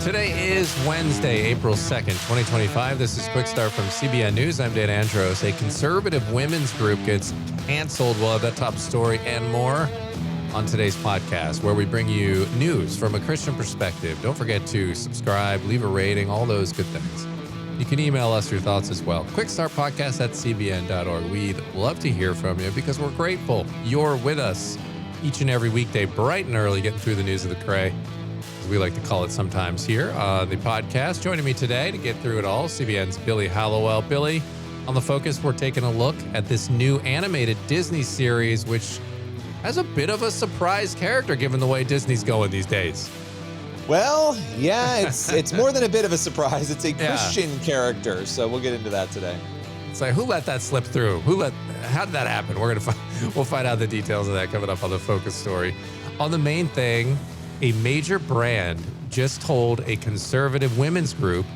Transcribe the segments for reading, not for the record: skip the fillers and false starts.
Today is Wednesday, April 2nd, 2025. This is Quick Start from CBN News. I'm Dan Andros. A conservative women's group gets canceled. We'll have that top story and more on today's podcast, where we bring you news from a Christian perspective. Don't forget to subscribe, leave a rating, all those good things. You can email us your thoughts as well. quickstartpodcast@cbn.org. We'd love to hear from you because we're grateful you're with us each and every weekday, bright and early, getting through the news of the cray, as we like to call it sometimes here on the podcast. Joining me today to get through it all, CBN's Billy Hallowell. Billy, on The Focus, we're taking a look at this new animated Disney series, which has a bit of a surprise character given the way Disney's going these days. Well, yeah, it's more than a bit of a surprise. It's a Christian character, so we'll get into that today. It's like, who let that slip through? How did that happen? We'll find out the details of that coming up on the Focus story. On the main thing, a major brand just told a conservative women's group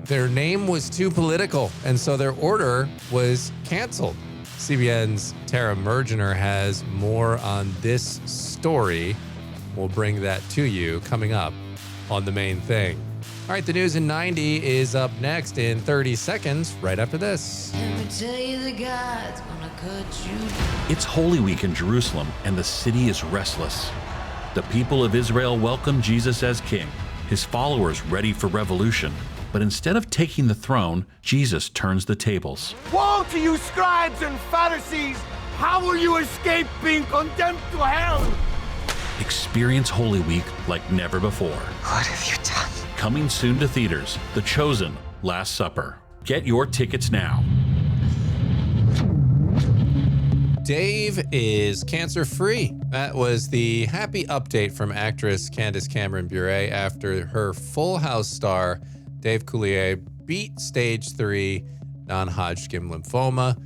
their name was too political, and so their order was canceled. CBN's Tara Mergener has more on this story. We'll bring that to you coming up on the main thing. All right, the news in 90 is up next in 30 seconds, right after this. Let me tell you, the God's gonna cut you down. It's Holy Week in Jerusalem, and the city is restless. The people of Israel welcome Jesus as king, his followers ready for revolution. But instead of taking the throne, Jesus turns the tables. Woe to you, scribes and Pharisees! How will you escape being condemned to hell? Experience Holy Week like never before. What have you done? Coming soon to theaters, The Chosen, Last Supper. Get your tickets now. Dave is cancer-free. That was the happy update from actress Candace Bure after her Full House star, Dave Coulier, beat stage 3 non-Hodgkin lymphoma.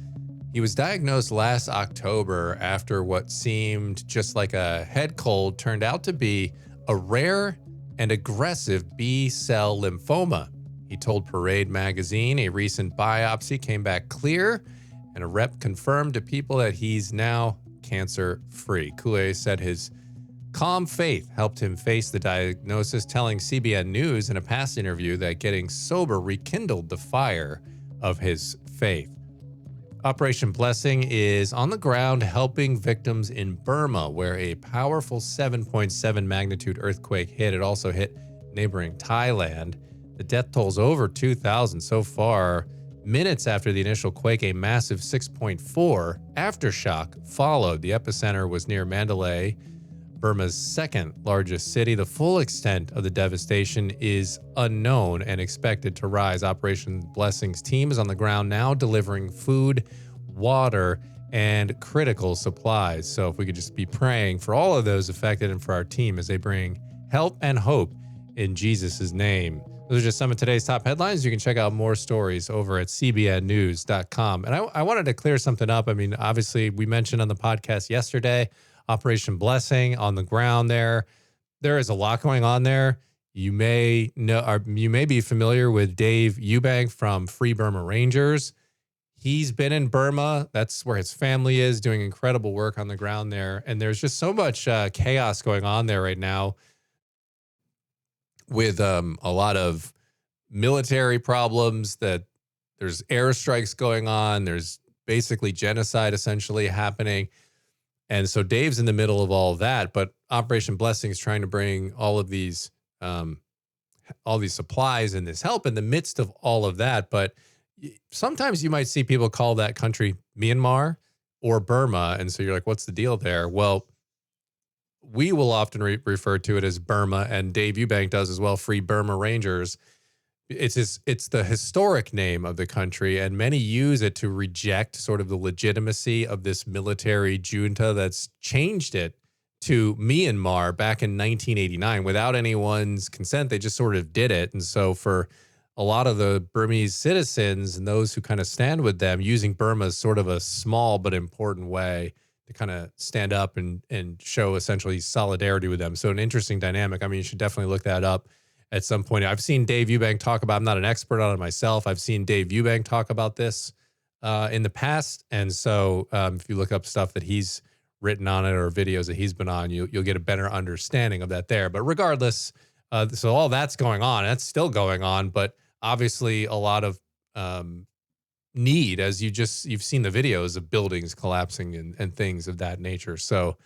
He was diagnosed last October after what seemed just like a head cold turned out to be a rare and aggressive B-cell lymphoma. He told Parade magazine a recent biopsy came back clear, and a rep confirmed to People that he's now cancer-free. Coulier said his calm faith helped him face the diagnosis, telling CBN News in a past interview that getting sober rekindled the fire of his faith. Operation Blessing is on the ground helping victims in Burma, where a powerful 7.7 magnitude earthquake hit. It also hit neighboring Thailand. The death toll's over 2,000 so far. Minutes after the initial quake, a massive 6.4 aftershock followed. The epicenter was near Mandalay, Burma's second largest city. The full extent of the devastation is unknown and expected to rise. Operation Blessing's team is on the ground now delivering food, water, and critical supplies. So if we could just be praying for all of those affected and for our team as they bring help and hope in Jesus' name. Those are just some of today's top headlines. You can check out more stories over at cbnnews.com. And I wanted to clear something up. I mean, obviously, we mentioned on the podcast yesterday, Operation Blessing on the ground there. There is a lot going on there. You may know, or you may be familiar with Dave Eubank from Free Burma Rangers. He's been in Burma. That's where his family is, doing incredible work on the ground there. And there's just so much chaos going on there right now with a lot of military problems, that there's airstrikes going on. There's basically genocide essentially happening. And so Dave's in the middle of all of that, but Operation Blessing is trying to bring all these supplies and this help in the midst of all of that. But sometimes you might see people call that country Myanmar or Burma. And so you're like, what's the deal there? Well, we will often refer to it as Burma, and Dave Eubank does as well, Free Burma Rangers. It's the historic name of the country, and many use it to reject sort of the legitimacy of this military junta that's changed it to Myanmar back in 1989 without anyone's consent. They just sort of did it. And so for a lot of the Burmese citizens and those who kind of stand with them, using Burma as sort of a small but important way to kind of stand up and show essentially solidarity with them. So an interesting dynamic. I mean, you should definitely look that up at some point. I've seen Dave Eubank talk about, I'm not an expert on it myself. I've seen Dave Eubank talk about this in the past. And so if you look up stuff that he's written on it or videos that he's been on, you'll get a better understanding of that there. But regardless, So all that's going on. That's still going on, but obviously a lot of need, as you've seen the videos of buildings collapsing and things of that nature. So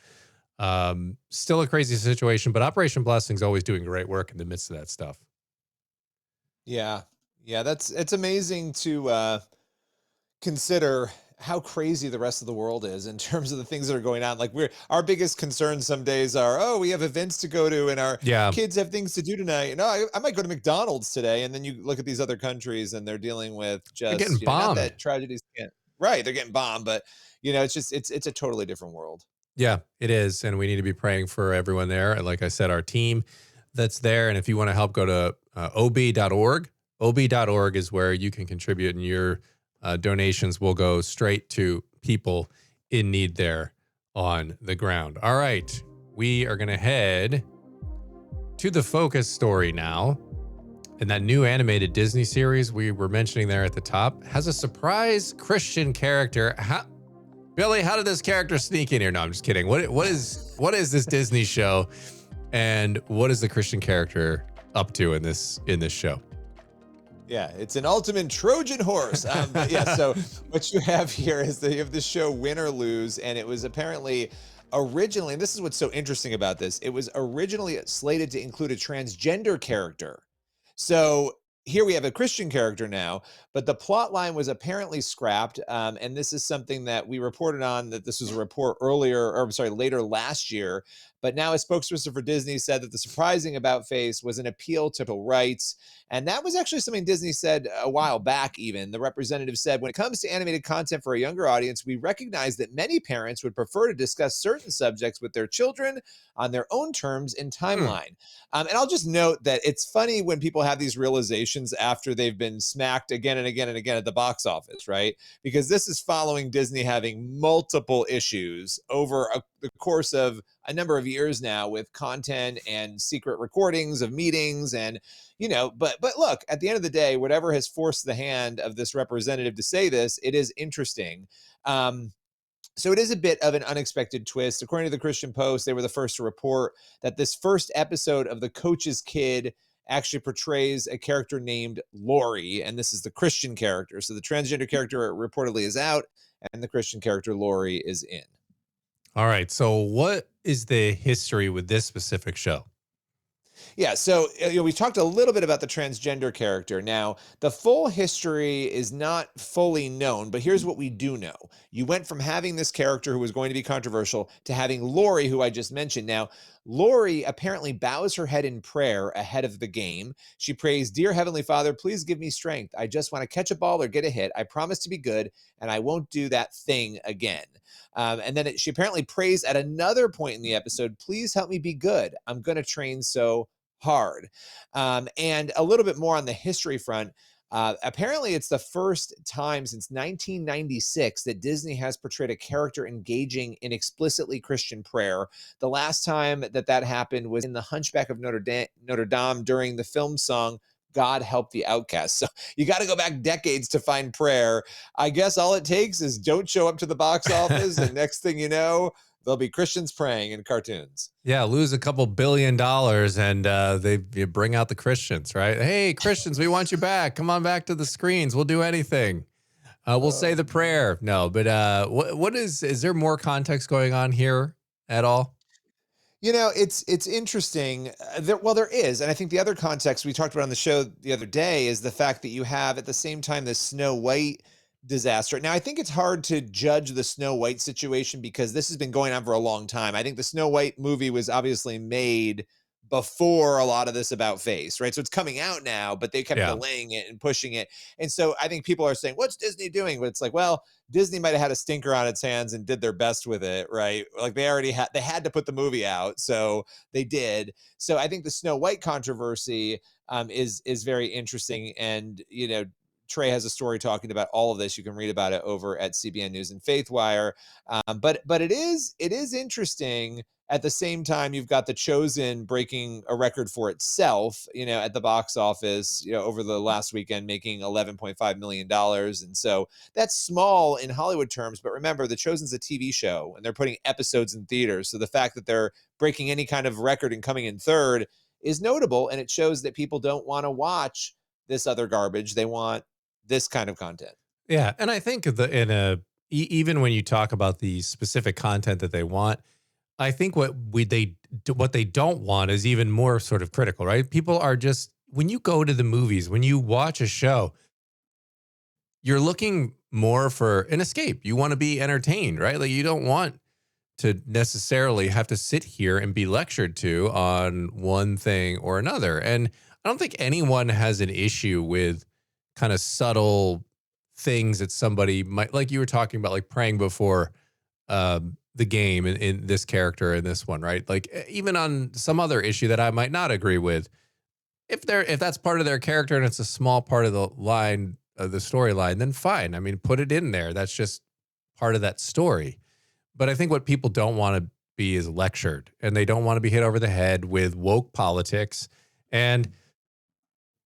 still a crazy situation, but Operation Blessing's always doing great work in the midst of that stuff. Yeah. Yeah, it's amazing to consider how crazy the rest of the world is in terms of the things that are going on. Like our biggest concerns some days are, oh, we have events to go to and our kids have things to do tonight. No, I might go to McDonald's today. And then you look at these other countries and they're dealing with just getting bombed. not that tragedies can't, right. They're getting bombed, but it's just, it's a totally different world. Yeah, it is. And we need to be praying for everyone there. And like I said, our team that's there. And if you want to help, go to ob.org. ob.org is where you can contribute, and your donations will go straight to people in need there on the ground. All right, we are going to head to the focus story now. And that new animated Disney series we were mentioning there at the top has a surprise Christian character. Billy, how did this character sneak in here? No, I'm just kidding. What is this Disney show, and what is the Christian character up to in this show? Yeah, it's an ultimate Trojan horse. So what you have here is that you have the show Win or Lose, and it was apparently originally, and this is what's so interesting about this, it was originally slated to include a transgender character. So here we have a Christian character now, but the plot line was apparently scrapped. And this is something that we reported on, that this was a report later last year. But now a spokesperson for Disney said that the surprising about face was an appeal to rights. And that was actually something Disney said a while back even. The representative said, when it comes to animated content for a younger audience, we recognize that many parents would prefer to discuss certain subjects with their children on their own terms and timeline. And I'll just note that it's funny when people have these realizations after they've been smacked again and again and again at the box office, right? Because this is following Disney having multiple issues over the course of a number of years now with content and secret recordings of meetings and, but look, at the end of the day, whatever has forced the hand of this representative to say this, it is interesting. So it is a bit of an unexpected twist. According to the Christian Post, they were the first to report that this first episode of The Coach's Kid actually portrays a character named Lori, and this is the Christian character. So the transgender character reportedly is out, and the Christian character Lori is in. All right. So what is the history with this specific show? Yeah, so we talked a little bit about the transgender character. Now, the full history is not fully known, but here's what we do know. You went from having this character who was going to be controversial to having Lori, who I just mentioned. Now, Lori apparently bows her head in prayer ahead of the game. She prays, "Dear Heavenly Father, please give me strength. I just want to catch a ball or get a hit. I promise to be good, and I won't do that thing again." And then she apparently prays at another point in the episode, "Please help me be good. I'm going to train so hard." And a little bit more on the history front. Apparently, it's the first time since 1996 that Disney has portrayed a character engaging in explicitly Christian prayer. The last time that happened was in The Hunchback of Notre Dame during the film song "God Help the Outcast." So you got to go back decades to find prayer. I guess all it takes is don't show up to the box office, and next thing you know, there'll be Christians praying in cartoons. Yeah, lose a couple $1 billion and you bring out the Christians, right? Hey, Christians, we want you back. Come on back to the screens. We'll do anything. We'll say the prayer. No, but what is there more context going on here at all? It's interesting. There is. And I think the other context we talked about on the show the other day is the fact that you have at the same time this Snow White disaster. Now, I think it's hard to judge the Snow White situation because this has been going on for a long time. I think the Snow White movie was obviously made before a lot of this about face, right? So it's coming out now, but they kept delaying it and pushing it. And so I think people are saying, what's Disney doing? But it's like, well, Disney might have had a stinker on its hands and did their best with it, right? Like they had to put the movie out, so they did. So I think the Snow White controversy is very interesting. And, Trey has a story talking about all of this. You can read about it over at CBN News and Faithwire. But it is interesting. At the same time, you've got The Chosen breaking a record for itself, at the box office, over the last weekend, making $11.5 million. And so that's small in Hollywood terms. But remember, The Chosen's a TV show and they're putting episodes in theaters. So the fact that they're breaking any kind of record and coming in third is notable, and it shows that people don't want to watch this other garbage. They want this kind of content. Yeah, and I think even when you talk about the specific content that they want, I think what they don't want is even more sort of critical, right? People are just, when you go to the movies, when you watch a show, you're looking more for an escape. You want to be entertained, right? Like, you don't want to necessarily have to sit here and be lectured to on one thing or another. And I don't think anyone has an issue with kind of subtle things that somebody might, like you were talking about, like praying before the game in this character in this one, right? Like, even on some other issue that I might not agree with, if that's part of their character and it's a small part of the line of the storyline, then fine. I mean, put it in there. That's just part of that story. But I think what people don't want to be is lectured, and they don't want to be hit over the head with woke politics. And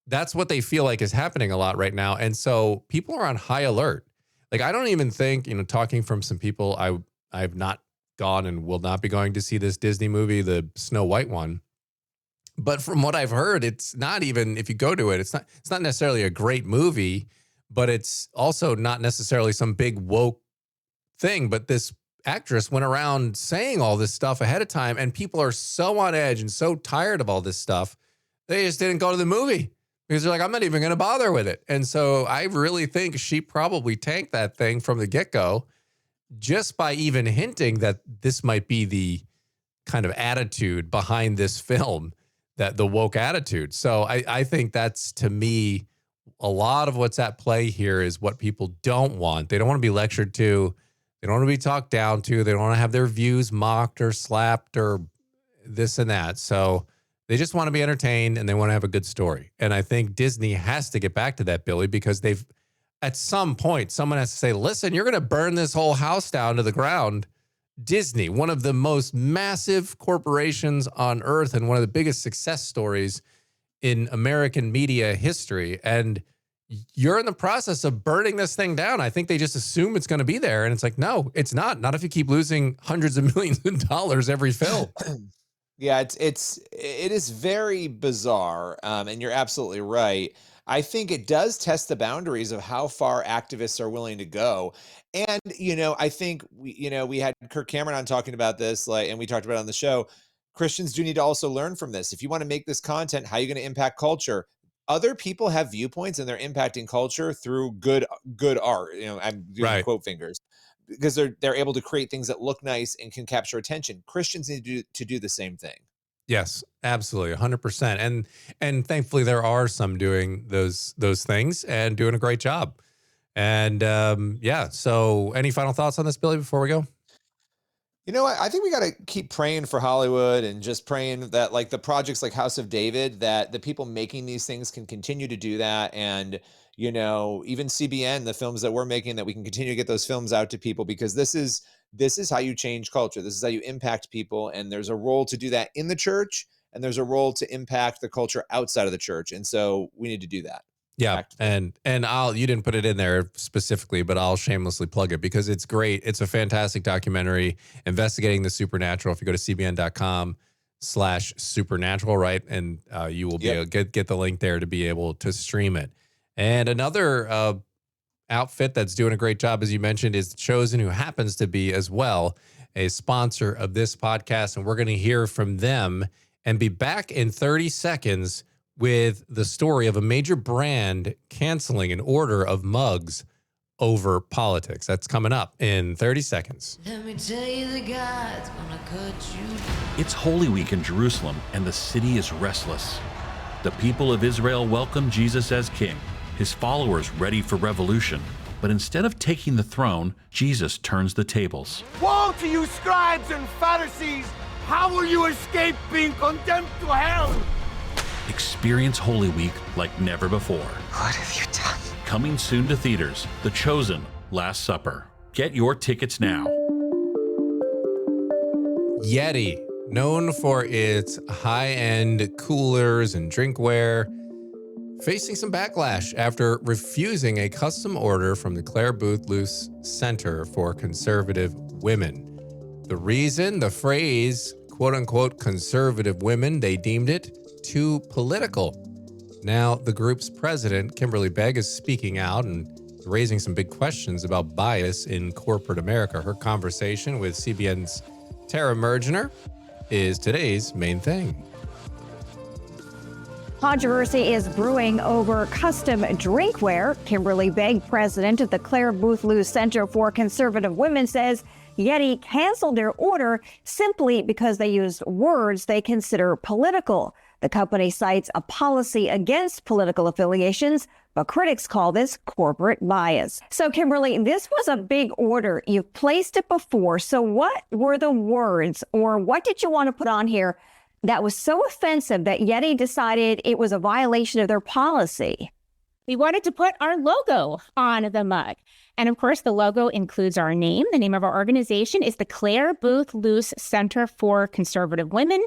that's what they feel like is happening a lot right now. And so people are on high alert. Like, I don't even think, talking from some people, I've not gone and will not be going to see this Disney movie, the Snow White one. But from what I've heard, it's not even, if you go to it, it's not necessarily a great movie, but it's also not necessarily some big woke thing. But this actress went around saying all this stuff ahead of time, and people are so on edge and so tired of all this stuff, they just didn't go to the movie because they're like, I'm not even going to bother with it. And so I really think she probably tanked that thing from the get-go just by even hinting that this might be the kind of attitude behind this film, that the woke attitude. So I think that's, to me, a lot of what's at play here is what people don't want. They don't want to be lectured to. They don't want to be talked down to. They don't want to have their views mocked or slapped or this and that. So they just want to be entertained, and they want to have a good story. And I think Disney has to get back to that, Billy, because at some point, someone has to say, listen, you're going to burn this whole house down to the ground. Disney, one of the most massive corporations on earth and one of the biggest success stories in American media history. And you're in the process of burning this thing down. I think they just assume it's going to be there. And it's like, no, it's not. Not if you keep losing hundreds of millions of dollars every film. Yeah, it is very bizarre. And you're absolutely right. I think it does test the boundaries of how far activists are willing to go. And, I think we had Kirk Cameron on talking about this, and we talked about it on the show. Christians do need to also learn from this. If you want to make this content, how are you going to impact culture? Other people have viewpoints, and they're impacting culture through good art. I'm doing quote fingers, because they're able to create things that look nice and can capture attention. Christians need to do the same thing. Yes, absolutely. 100%. And thankfully there are some doing those things and doing a great job. And so any final thoughts on this, Billy, before we go? I think we got to keep praying for Hollywood, and just praying that, like, the projects like House of David, that the people making these things can continue to do that. And, even CBN, the films that we're making, that we can continue to get those films out to people, because this is how you change culture. This is how you impact people. And there's a role to do that in the church, and there's a role to impact the culture outside of the church. And so we need to do that. Yeah. And you didn't put it in there specifically, but I'll shamelessly plug it because it's great. It's a fantastic documentary investigating the supernatural. If you go to cbn.com/supernatural, right? And you will be able to get the link there to be able to stream it. And another outfit that's doing a great job, as you mentioned, is Chosen, who happens to be as well a sponsor of this podcast. And we're going to hear from them and be back in 30 seconds with the story of a major brand canceling an order of mugs over politics. That's coming up in 30 seconds. Let me tell you, the God's gonna cut you. It's Holy Week in Jerusalem, and the city is restless. The people of Israel welcome Jesus as king, his followers ready for revolution. But instead of taking the throne, Jesus turns the tables. Woe to you, scribes and Pharisees! How will you escape being condemned to hell? Experience Holy Week like never before. What have you done? Coming soon to theaters, The Chosen, Last Supper. Get your tickets now. YETI, known for its high-end coolers and drinkware, facing some backlash after refusing a custom order from the Clare Boothe Luce Center for conservative women. The reason, the phrase, quote-unquote, conservative women, they deemed it too political. Now, the group's president, Kimberly Begg, is speaking out and raising some big questions about bias in corporate America. Her conversation with CBN's Tara Mergener is today's main thing. Controversy is brewing over custom drinkware. Kimberly Begg, president of the Clare Boothe Luce Center for Conservative Women, says YETI canceled their order simply because they used words they consider political. The company cites a policy against political affiliations, but critics call this corporate bias. So, Kimberly, this was a big order. You've placed it before. So what were the words, or what did you want to put on here that was so offensive that YETI decided it was a violation of their policy? We wanted to put our logo on the mug. And of course, the logo includes our name. The name of our organization is the Clare Boothe Luce Center for Conservative Women.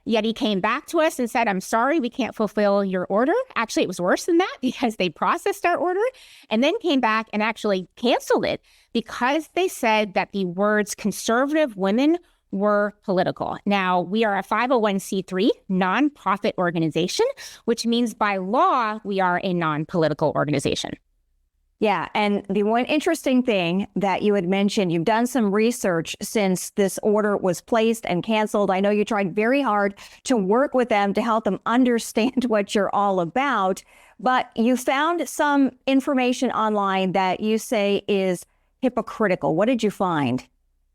YETI came back to us and said, I'm sorry, we can't fulfill your order. Actually, it was worse than that because they processed our order and then came back and actually canceled it because they said that the words conservative women were political. Now, we are a 501c3 nonprofit organization, which means by law, we are a non-political organization. Yeah, and the one interesting thing that you had mentioned, you've done some research since this order was placed and canceled. I know you tried very hard to work with them to help them understand what you're all about, but you found some information online that you say is hypocritical. What did you find?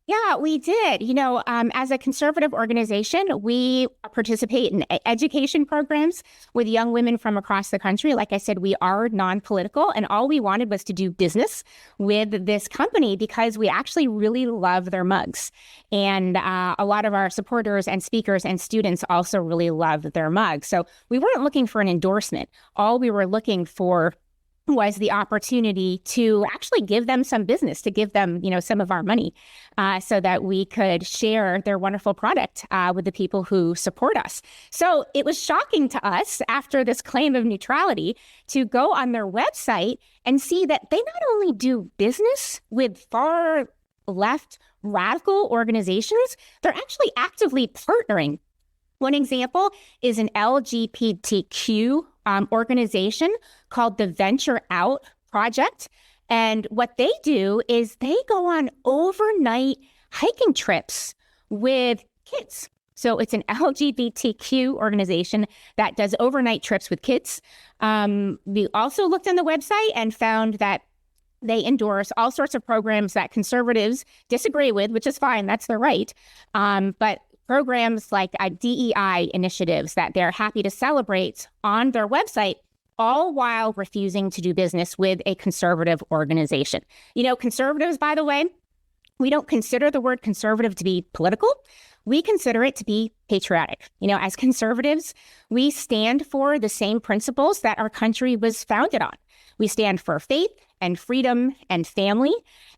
Yeah, we did. You know, as a conservative organization, we participate in education programs with young women from across the country. Like I said, we are non-political, and all we wanted was to do business with this company because we actually really love their mugs. And a lot of our supporters and speakers and students also really love their mugs. So we weren't looking for an endorsement. All we were looking for was the opportunity to actually give them some business, to give them, you know, some of our money so that we could share their wonderful product with the people who support us. So it was shocking to us after this claim of neutrality to go on their website and see that they not only do business with far left radical organizations, they're actually actively partnering. One example is an LGBTQ organization called the Venture Out Project. And what they do is they go on overnight hiking trips with kids. So it's an LGBTQ organization that does overnight trips with kids. We also looked on the website and found that they endorse all sorts of programs that conservatives disagree with, which is fine, that's their right. But programs like DEI initiatives that they're happy to celebrate on their website, all while refusing to do business with a conservative organization. You know, conservatives, by the way, we don't consider the word conservative to be political. We consider it to be patriotic. You know, as conservatives, we stand for the same principles that our country was founded on. We stand for faith and freedom and family.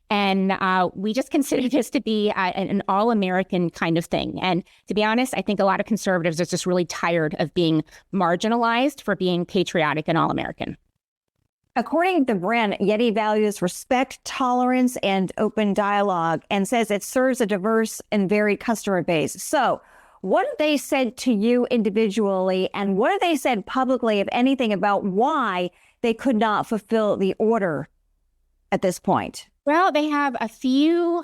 And we just consider this to be an all-American kind of thing. And to be honest, I think a lot of conservatives are just really tired of being marginalized for being patriotic and all-American. According to the brand, YETI values respect, tolerance, and open dialogue, and says it serves a diverse and varied customer base. So what have they said to you individually, and what have they said publicly, if anything, about why they could not fulfill the order at this point? Well, they have a few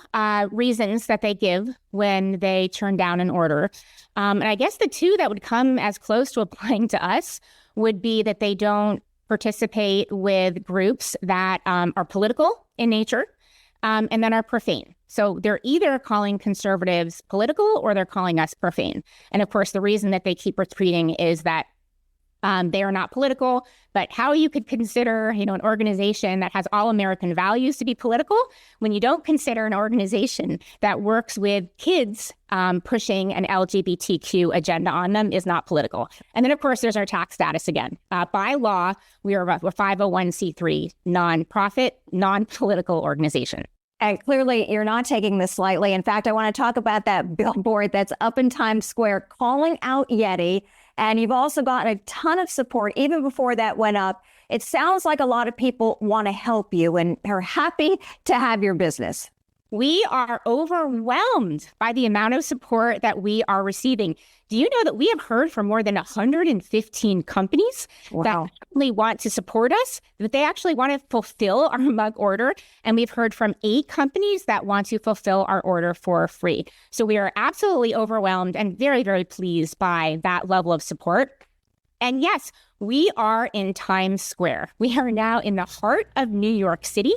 reasons that they give when they turn down an order. And I guess the two that would come as close to applying to us would be that they don't participate with groups that are political in nature and that are profane. So they're either calling conservatives political or they're calling us profane. And of course, the reason that they keep repeating is that they are not political, but how you could consider, you know, an organization that has all American values to be political when you don't consider an organization that works with kids pushing an LGBTQ agenda on them is not political. And then, of course, there's our tax status again. By law, we are a 501c3 nonprofit, non-political organization. And clearly, you're not taking this lightly. In fact, I want to talk about that billboard that's up in Times Square calling out YETI. And you've also gotten a ton of support even before that went up. It sounds like a lot of people want to help you and are happy to have your business. We are overwhelmed by the amount of support that we are receiving. Do you know that we have heard from more than 115 companies that only want to support us, that they actually want to fulfill our mug order? And we've heard from 8 companies that want to fulfill our order for free. So we are absolutely overwhelmed and very, very pleased by that level of support. And yes, we are in Times Square. We are now in the heart of New York City.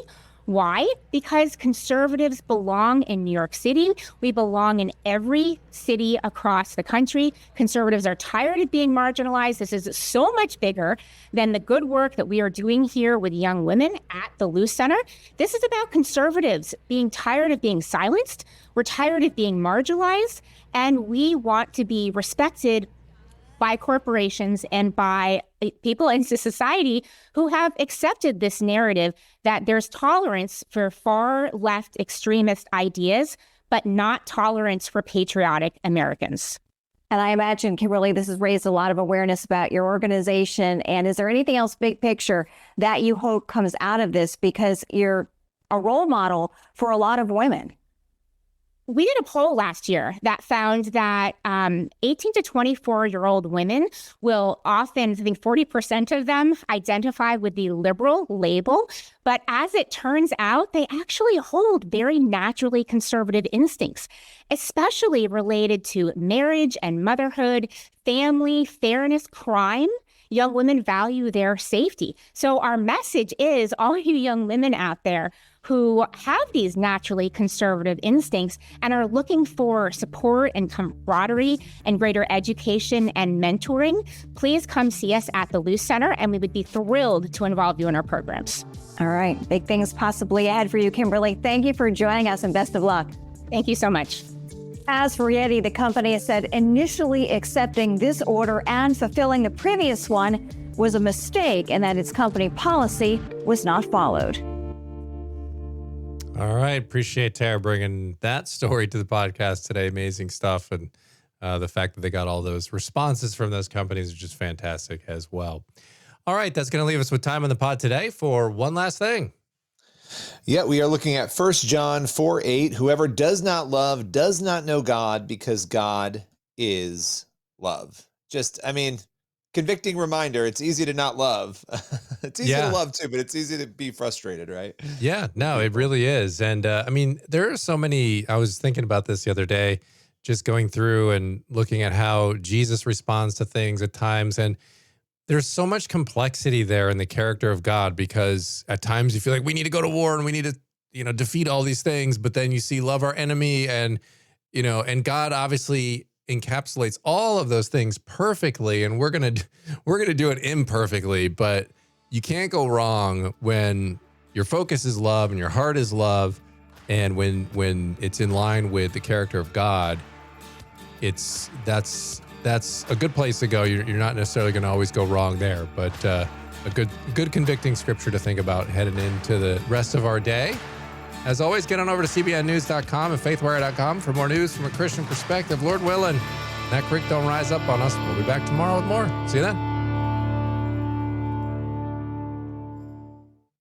Why? Because conservatives belong in New York City. We belong in every city across the country. Conservatives are tired of being marginalized. This is so much bigger than the good work that we are doing here with young women at the Luce Center. This is about conservatives being tired of being silenced. We're tired of being marginalized, and we want to be respected by corporations and by people in society who have accepted this narrative that there's tolerance for far left extremist ideas, but not tolerance for patriotic Americans. And I imagine, Kimberly, this has raised a lot of awareness about your organization. And is there anything else big picture that you hope comes out of this? Because you're a role model for a lot of women. We did a poll last year that found that 18 to 24-year-old women will often, I think 40% of them identify with the liberal label. But as it turns out, they actually hold very naturally conservative instincts, especially related to marriage and motherhood, family, fairness, crime. Young women value their safety. So our message is, all you young women out there who have these naturally conservative instincts and are looking for support and camaraderie and greater education and mentoring, please come see us at the Luce Center, and we would be thrilled to involve you in our programs. All right. Big things possibly ahead for you, Kimberly. Thank you for joining us, and best of luck. Thank you so much. As for YETI, the company has said initially accepting this order and fulfilling the previous one was a mistake, and that its company policy was not followed. All right. Appreciate Tara bringing that story to the podcast today. Amazing stuff. And the fact that they got all those responses from those companies is just fantastic as well. All right. That's going to leave us with time on the pod today for one last thing. Yeah, we are looking at 1 John 4:8. Whoever does not love does not know God, because God is love. Just, convicting reminder. It's easy to not love. It's easy to love too, but it's easy to be frustrated, right? Yeah, no, it really is. And there are so many, I was thinking about this the other day, just going through and looking at how Jesus responds to things at times. And there's so much complexity there in the character of God, because at times you feel like we need to go to war and we need to, defeat all these things. But then you see love our enemy, and, and God obviously encapsulates all of those things perfectly. And we're going to do it imperfectly, but you can't go wrong when your focus is love and your heart is love. And when it's in line with the character of God, that's a good place to go. You're not necessarily going to always go wrong there, but a good convicting scripture to think about heading into the rest of our day. As always, get on over to cbnnews.com and faithwire.com for more news from a Christian perspective. Lord willing, that creek don't rise up on us. We'll be back tomorrow with more. See you then.